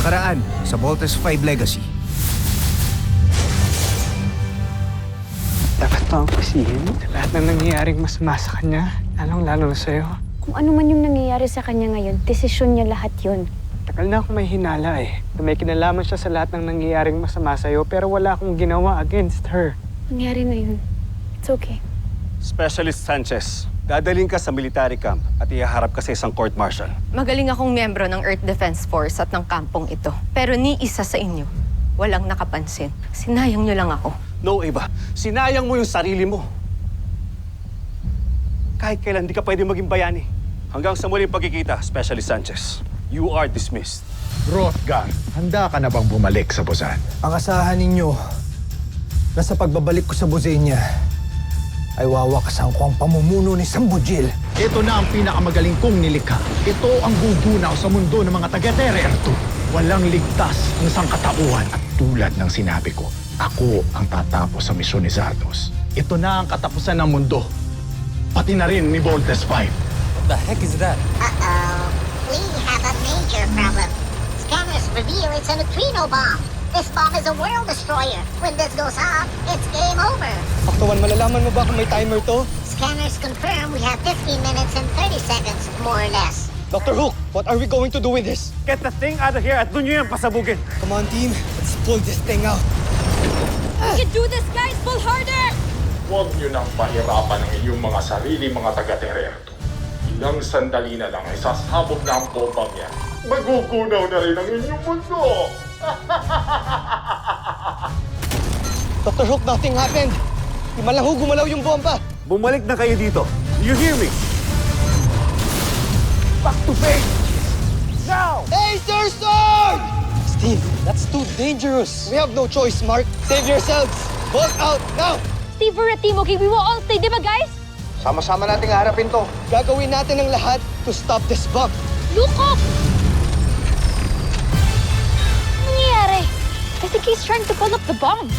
nakaraan sa Voltes 5 Legacy. Dapat pa ang pasihin sa lahat ng nangyayaring masama sa kanya, lalong-lalo na sa'yo. Kung ano man yung nangyayari sa kanya ngayon, desisyon niya lahat yun. Tagal na akong may hinala na may kinalaman siya sa lahat ng nangyayaring masama sa'yo pero wala akong ginawa against her. Nangyari na yun. It's okay. Specialist Sanchez, dadaling ka sa military camp at ihaharap ka sa isang court-martial. Magaling akong miyembro ng Earth Defense Force at ng kampong ito. Pero ni isa sa inyo, walang nakapansin. Sinayang niyo lang ako. No, Eva. Sinayang mo yung sarili mo. Kahit kailan, di ka pwede maging bayani. Hanggang sa muling pagkikita, Specialist Sanchez, you are dismissed. Rothgar, handa ka na bang bumalik sa Busan? Ang asahan ninyo na sa pagbabalik ko sa Bosenia ay wawakasan ko ang pamumuno ni Sambujil. Ito na ang pinakamagaling kong nilikha. Ito ang gugunaw sa mundo ng mga taga-Tererto. Walang ligtas ang sangkatauhan. At tulad ng sinabi ko, ako ang tatapos sa misyon ni Zardos. Ito na ang katapusan ng mundo. Pati na rin ni Voltes 5. What the heck is that? Uh-oh. We have a major problem. Scanners reveal it's a neutrino bomb. This bomb is a world destroyer. When this goes off, it's game over. Aktuan, malalaman mo ba kung may timer to? Scanners confirm we have 15 minutes and 30 seconds, more or less. Dr. Hook, what are we going to do with this? Get the thing out of here at doon nyo yan pasabugin. Come on, team. Let's pull this thing out. We can do this, guys! Pull harder! Huwag niyo nang pahirapan ang inyong mga sarili mga taga-Tererto. Ilang sandali na lang ay sasabog na ang bombang yan. Magugunaw na rin ang inyong mundo! Dr. Hook, nothing happened. Di man lang ho gumalaw yung bomba. Bumalik na kayo dito. You hear me? Back to base! Now! Laser sword! Steve, that's too dangerous. We have no choice, Mark. Save yourselves. Bolt out, now! Steve, we're a team, okay? We will all stay, di ba, guys? Sama-sama nating harapin to. Gagawin natin ang lahat to stop this bomb. Look up! Ano nangyayari? I think he's trying to pull up the bomb.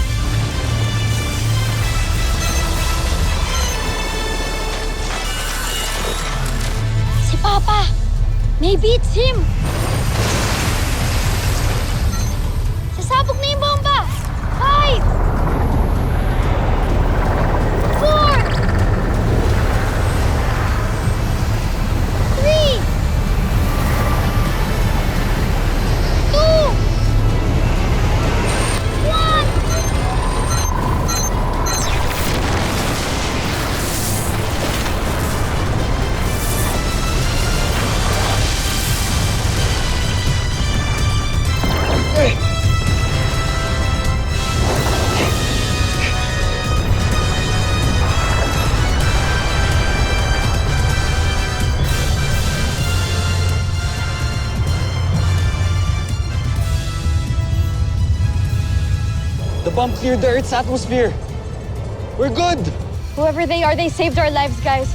Si Papa! Maybe it's him! Sasabog na yung bomba! 5! 4! 3! 2! 1! The bomb cleared the Earth's atmosphere. We're good. Whoever they are, they saved our lives, guys.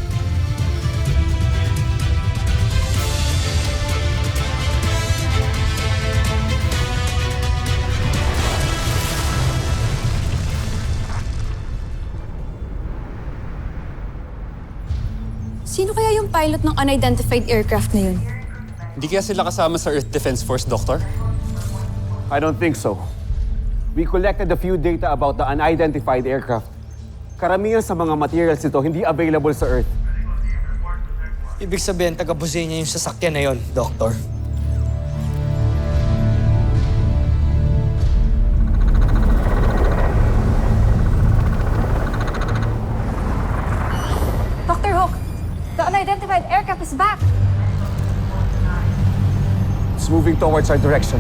Sino kaya yung pilot ng unidentified aircraft na yun? Hindi kaya sila kasama sa Earth Defense Force, Doctor? I don't think so. We collected a few data about the unidentified aircraft. Karamihan sa mga materials nito hindi available sa Earth. Ibig sabihin, taga-Bosenia yung sasakyan na yon, Doctor. Dr. Hook, the unidentified aircraft is back. It's moving towards our direction.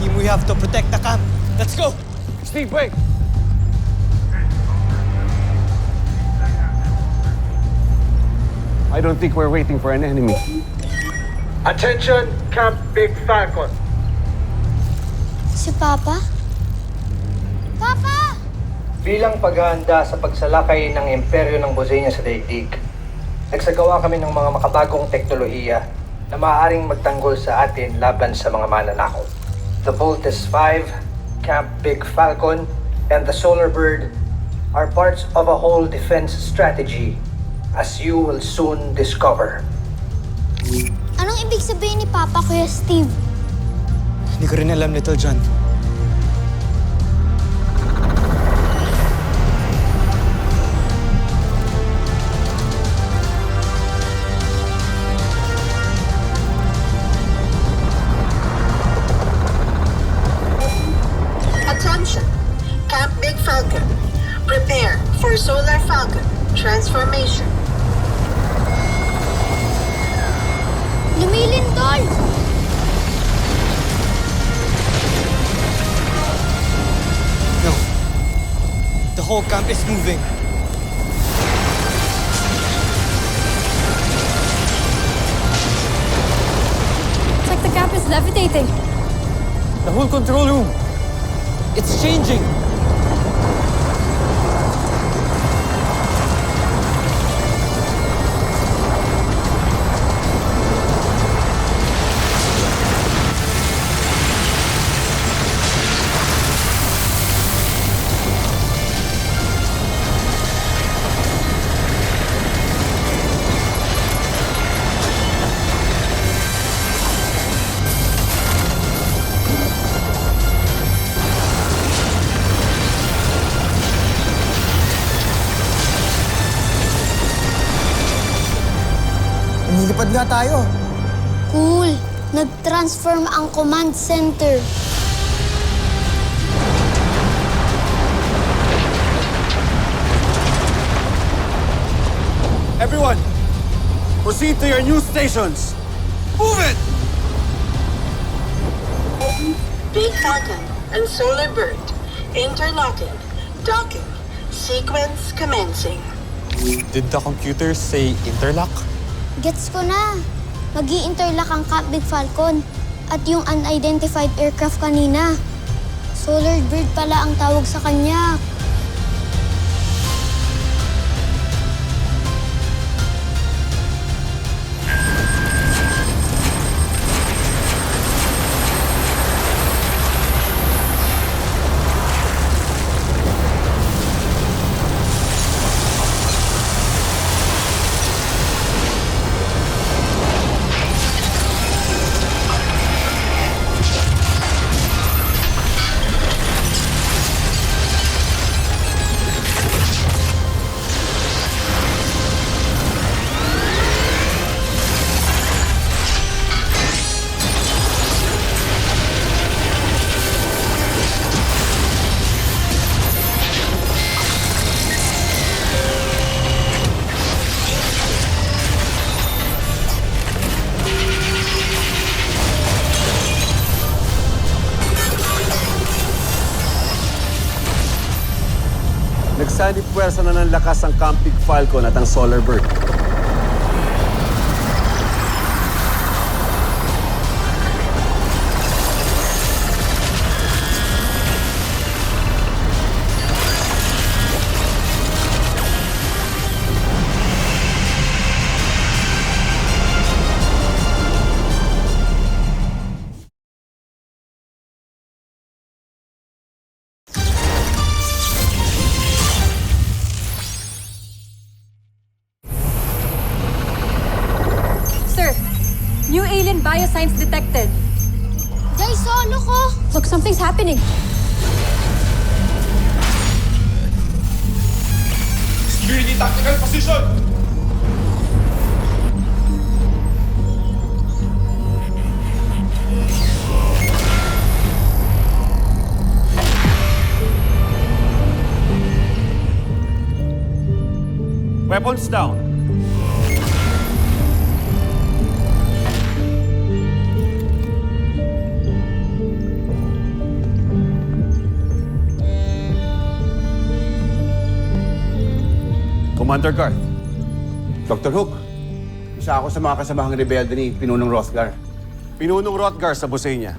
Team, we have to protect the camp. Let's go! Steve, wait! I don't think we're waiting for an enemy. Attention, Camp Big Falcon. Si Papa? Papa! Bilang paghahanda sa pagsalakay ng imperyo ng Bosenia sa daigdig, nagsagawa kami ng mga makabagong teknolohiya na maaaring magtanggol sa atin laban sa mga mananakop. The Voltes 5, Camp Big Falcon, and the Solar Bird are parts of a whole defense strategy, as you will soon discover. Anong ibig sabihin ni Papa, Kuya Steve? Hindi ko rin alam, Little John. Attention! Camp Big Falcon. Prepare for Solar Falcon transformation. Lumilindol! No. The whole camp is moving. It's like the camp is levitating. The whole control room. It's changing. Nilipad nga tayo. Cool. Nag-transform ang command center. Everyone, proceed to your new stations. Move it! Big Falcon and Solar Bird. Interlocking. Docking. Sequence commencing. Did the computer say interlock? Gets ko na. Mag-i-interlock ang Camp Big Falcon at yung unidentified aircraft kanina. Solar Bird pala ang tawag sa kanya. Nagsanib puwersa na ng lakas ang Camp Big Falcon at ang Solar Bird. Sir, new alien biosigns detected. Jay, solo ko! Look, something's happening. Security tactical position! Weapons down. Commander Garth. Dr. Hook, isa ako sa mga kasamahang rebelde ni Pinunong Rothgar. Pinunong Rothgar sa Buseña.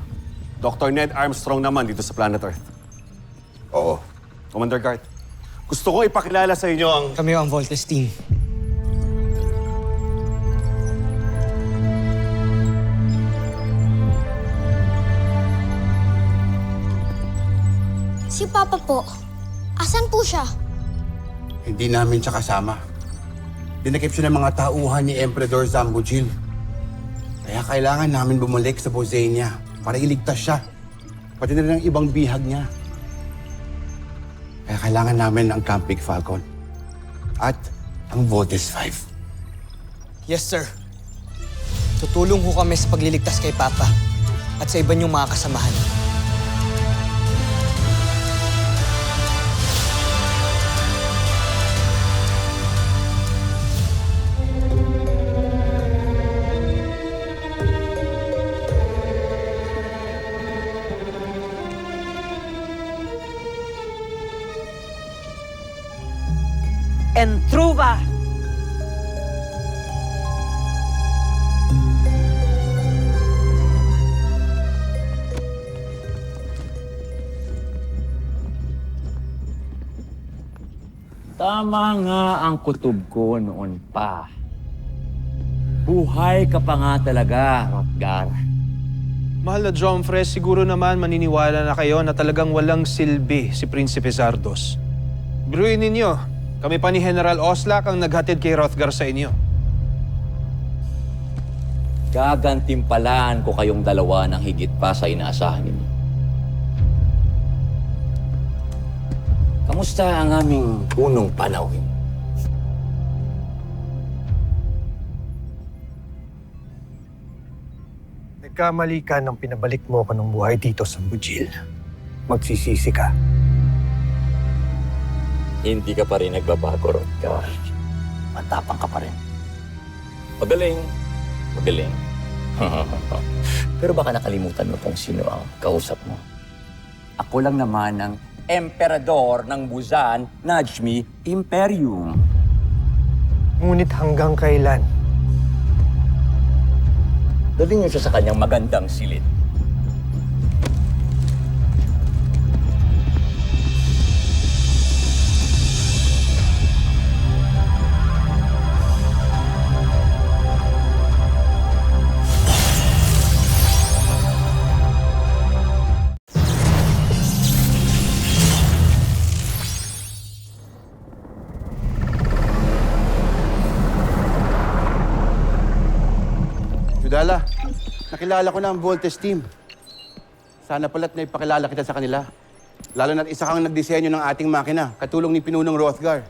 Dr. Ned Armstrong naman dito sa Planet Earth. Oo. Commander Garth, gusto ko ipakilala sa inyo ang... Kami ang Voltes team. Si Papa po, asan po siya? Hindi namin siya kasama. Dinakip siya ng mga tauhan ni Emperador Zambujil. Kaya kailangan namin bumalik sa Buseña para iligtas siya. Pati na rin ang ibang bihag niya. Kaya kailangan namin ang Camp Big Falcon. At ang Voltes 5. Yes, sir. Tutulong ho kami sa pagliligtas kay Papa at sa iba niyong mga kasamahan. Entruba! Tama nga ang kutob ko noon pa. Buhay ka pa nga talaga, Rothgar. Mahal na Jomfre, siguro naman maniniwala na kayo na talagang walang silbi si Prinsipe Zardos. Biruin ninyo, kami pa ni General Oslak ang naghatid kay Rothgar sa inyo. Gagantimpalaan ko kayong dalawa ng higit pa sa inaasahan ninyo. Kamusta ang aming unong panahon? Nagkamali ka nang pinabalik mo ko ng buhay dito sa Bujil. Magsisisi ka. Hindi ka pa rin nagbabago, Rothgar. Matapang ka pa rin. Magaling. Magaling. Pero baka nakalimutan mo kung sino ang kausap mo. Ako lang naman ang Emperador ng Buzan, Najmi Imperium. Ngunit hanggang kailan? Dalhin niyo siya sa kanyang magandang silid. Yudala, nakilala ko na ang Voltes team. Sana pala't naipakilala kita sa kanila. Lalo na't isa kang nagdisenyo ng ating makina, katulong ni Pinunong Rothgar.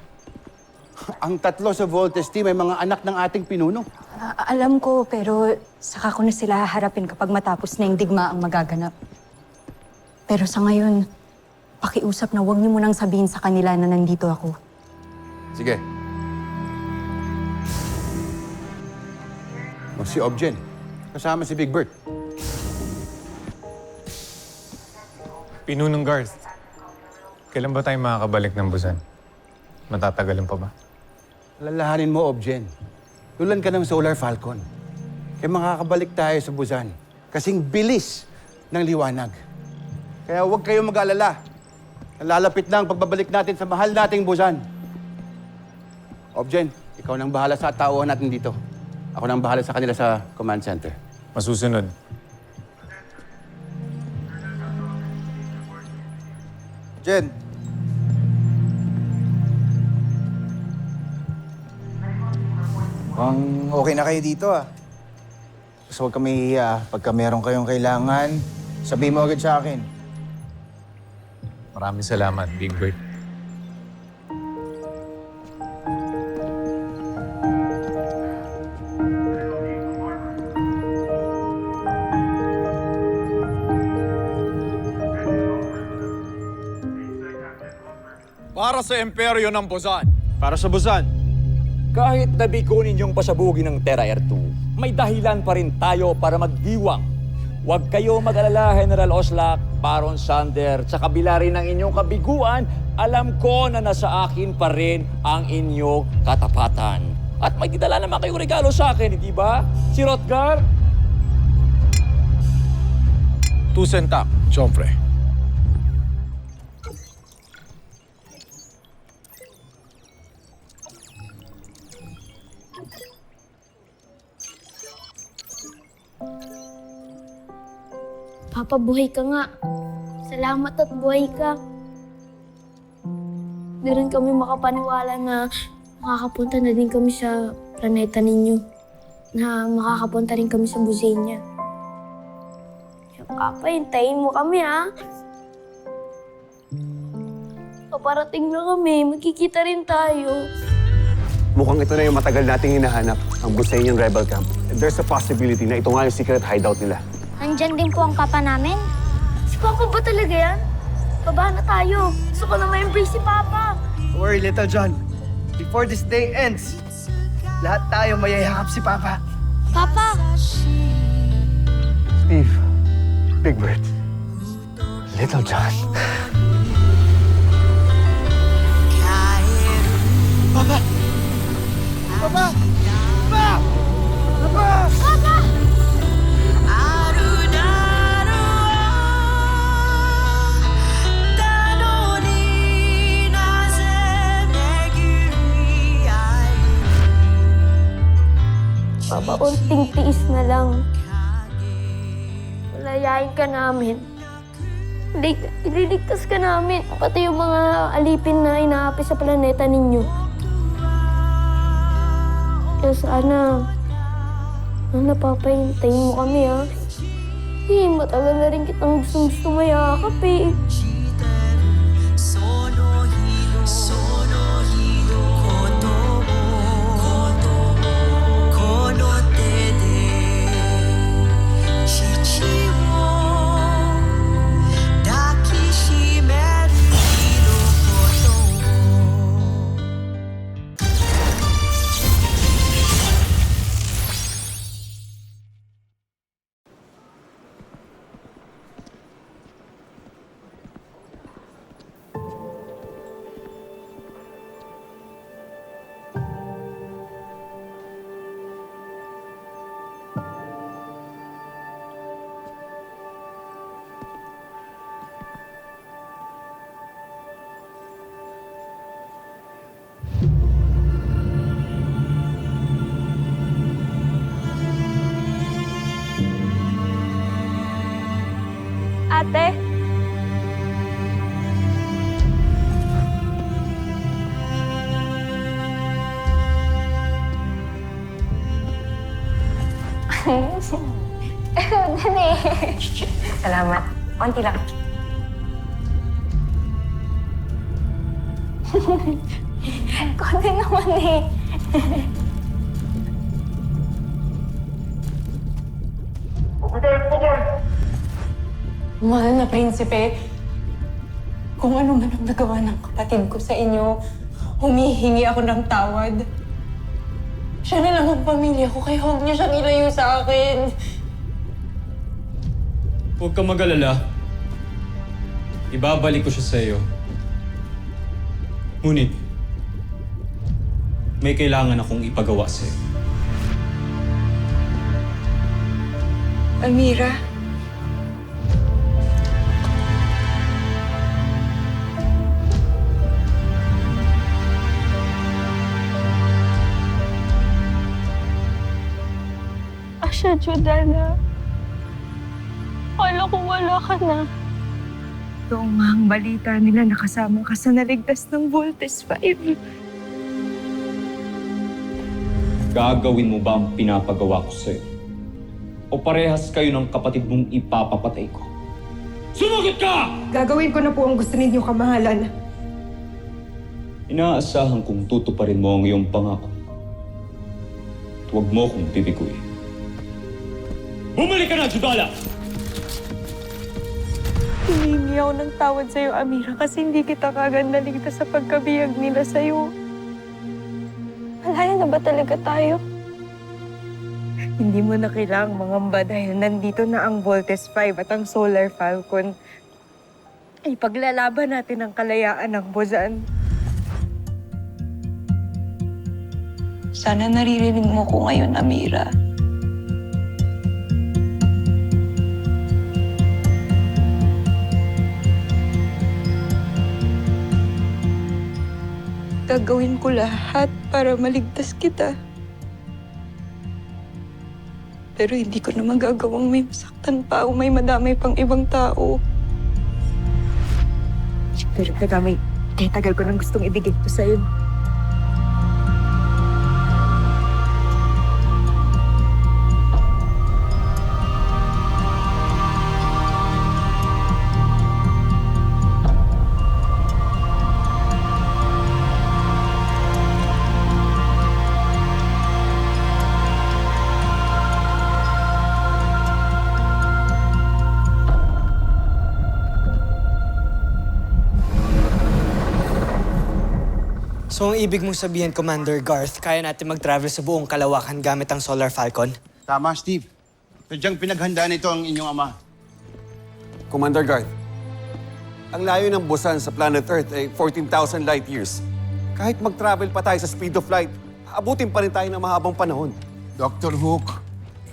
Ang tatlo sa Voltes team ay mga anak ng ating pinuno. Alam ko, pero saka ko na sila haharapin kapag matapos na yung digma ang magaganap. Pero sa ngayon, pakiusap na huwag niyo munang sabihin sa kanila na nandito ako. Sige. O si Objen, kasama si Big Bert. Pinunong Garth, kailan ba tayo makakabalik ng Busan? Matatagalan pa ba? Lalahanin mo, Objen. Tulan ka ng Solar Falcon. Kaya makakabalik tayo sa Busan. Kasing bilis ng liwanag. Kaya huwag kayong mag-alala. Lalapit na ang pagbabalik natin sa mahal nating Busan. Objen, ikaw nang bahala sa tauhan natin dito. Ako nang bahala sa kanila sa command center. Masusunod. Jen. Mukhang okay na kayo dito ah. Basta huwag kami hiya. Pagka meron kayong kailangan, sabihin mo agad sa akin. Maraming salamat, Big Bird. Para sa imperyo ng Busan. Para sa Busan. Kahit nabiko ninyong pasabugin ng Terra Air 2, may dahilan pa rin tayo para magdiwang. Huwag kayo mag-alala, General Oslak, Baron Sander. Sa kabila rin ng inyong kabiguan, alam ko na nasa akin pa rin ang inyong katapatan. At may didala naman kayong regalo sa akin, hindi ba? Si Rotgar? Tusentak, Chomfre. Papa, buhay ka nga. Salamat at buhay ka. Di rin kami makapaniwala na makakapunta na din kami sa planeta ninyo. Na makakapunta rin kami sa Buzenia. Kaya Papa, hintayin mo kami ha. Paparating na kami, magkikita rin tayo. Mukhang ito na yung matagal nating hinahanap, ang Busenian Rebel Camp. And there's a possibility na ito nga yung secret hideout nila. Nandyan din po ang kapa namin. Si Papa ba talaga yan? Baba na tayo. Gusto ko na ma-embrace si Papa. Don't worry, Little John. Before this day ends, lahat tayo mayayakap si Papa. Papa! Steve, Big Bird, Little John. Papa! Papa! Papa! Papa! Papa! Papa, unting tiis na lang. Malayain ka namin. Ililigtas ka namin. Pati yung mga alipin na inaapi sa planeta ninyo. Kaya sana Papa, hintayin mo kami, ha? Matagal na rin kitang gusto mayakap, eh. Ate? Dali. Salamat. Konti lang. Konti naman, eh. Mahal na prinsipe, kung ano man ang nagawa ng kapatid ko sa inyo, humihingi ako ng tawad. Siya na lang ang pamilya ko, kaya huwag niyo siyang ilayo sa akin. Huwag kang mag-alala. Ibabalik ko siya sa iyo. Ngunit, may kailangan akong ipagawa sa iyo. Amira? Asya, Jordana. Akala ko wala ka na. Ito nga ang balita nila, nakasama ka sa naligtas ng Voltes 5. Gagawin mo ba ang pinapagawa ko sa iyo? O parehas kayo ng kapatid mong ipapapatay ko? Sumagot ka! Gagawin ko na po ang gusto ninyo, kamahalan. Inaasahan kong tutuparin mo ang iyong pangako. At huwag mo akong bibiguin. Bumalik ka na, Judala! Hihingi ako ng tawad sa'yo, Amira, kasi hindi kita kagad naligtas sa pagkabiyag nila sa'yo. Malaya na ba talaga tayo? Hindi mo na kailangang mangamba dahil nandito na ang Voltes 5 at ang Solar Falcon. Ipaglalaban natin ang kalayaan ng Buzan. Sana naririnig mo ko ngayon, Amira. Gagawin ko lahat para maligtas kita. Pero hindi ko na magagawang may masaktan pa o may madamay pang ibang tao. Pero kaya tagal ko nang gustong ibigay ito sa'yo. So, ang ibig mong sabihin, Commander Garth, kaya natin mag-travel sa buong kalawakan gamit ang Solar Falcon? Tama, Steve. Sadyang pinaghandaan ito ang inyong ama. Commander Garth, ang layo ng Busan sa planet Earth ay 14,000 light years. Kahit mag-travel pa tayo sa speed of light, abutin pa rin tayo ng mahabang panahon. Dr. Hook,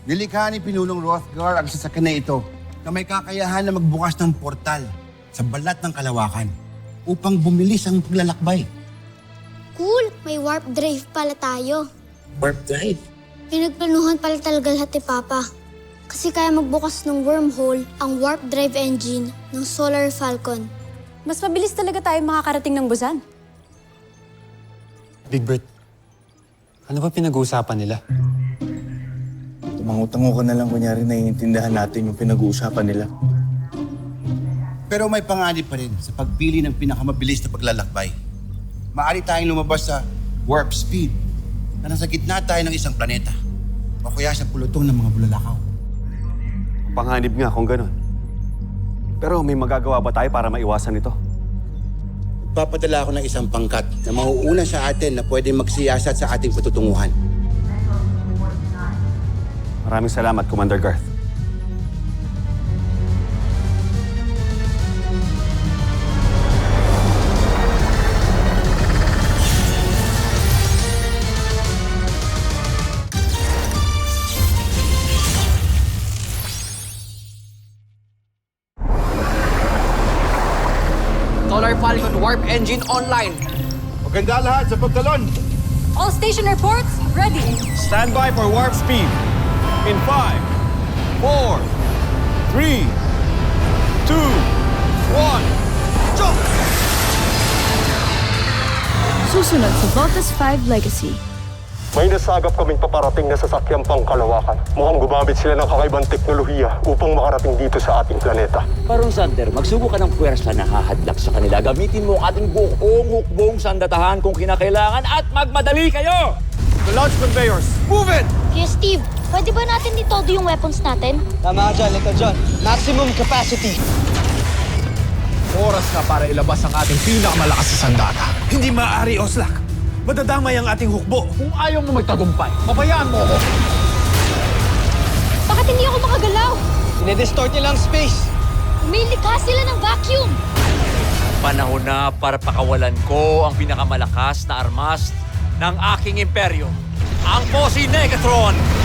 nilikha ni Pinulong Rothgar ang sasakyan na ito na may kakayahan na magbukas ng portal sa balat ng kalawakan upang bumilis ang paglalakbay. Cool! May warp drive pala tayo. Warp drive? Pinagplanuhan pala talaga lahat ni Papa. Kasi kaya magbukas ng wormhole ang warp drive engine ng Solar Falcon. Mas mabilis talaga tayo makakarating ng Busan. Big Bird, ano ba pinag-uusapan nila? Tumango-tango ka na lang, kunyari naiintindihan natin yung pinag-uusapan nila. Pero may panganib pa rin sa pagpili ng pinakamabilis na paglalakbay. Maaari tayong lumabas sa warp speed na nasa gitna tayo ng isang planeta o kaya sa pulutong ng mga bulalakaw. Panganib nga kung ganun. Pero may magagawa ba tayo para maiwasan ito? Papadala ako ng isang pangkat na mauuna sa atin na pwede magsiyasat sa ating patutunguhan. Maraming salamat, Commander Garth. Solar Falcon Warp Engine online. Maganda lahat sa pagtalon. All station reports, ready. Stand by for warp speed. In 5, 4, 3, 2, 1, jump! Susunod sa Voltes 5 Legacy. May nasagap kaming paparating na sasakyang pangkalawakan. Mukhang gumamit sila ng kakaibang teknolohiya upang makarating dito sa ating planeta. Parang Sander, magsubo ka ng puwersa na hahadlak sa kanila. Gamitin mo ang ating buong hukbong sandatahan kung kinakailangan at magmadali kayo! The launch conveyors, move it! Kuya Steve, pwede ba natin itodo yung weapons natin? Tama ka dyan, Little John. Maximum capacity. Oras na para ilabas ang ating pinakamalakas na sandata. Hindi maaari, Oslak. Madadamay ang ating hukbo. Kung ayaw mo magtagumpay, pabayaan mo ako. Bakit hindi ako makagalaw? Dinidistort nila ang space. Umilikha sila ng vacuum. Panahon na para pakawalan ko ang pinakamalakas na armas ng aking imperyo, ang Posi Negatron!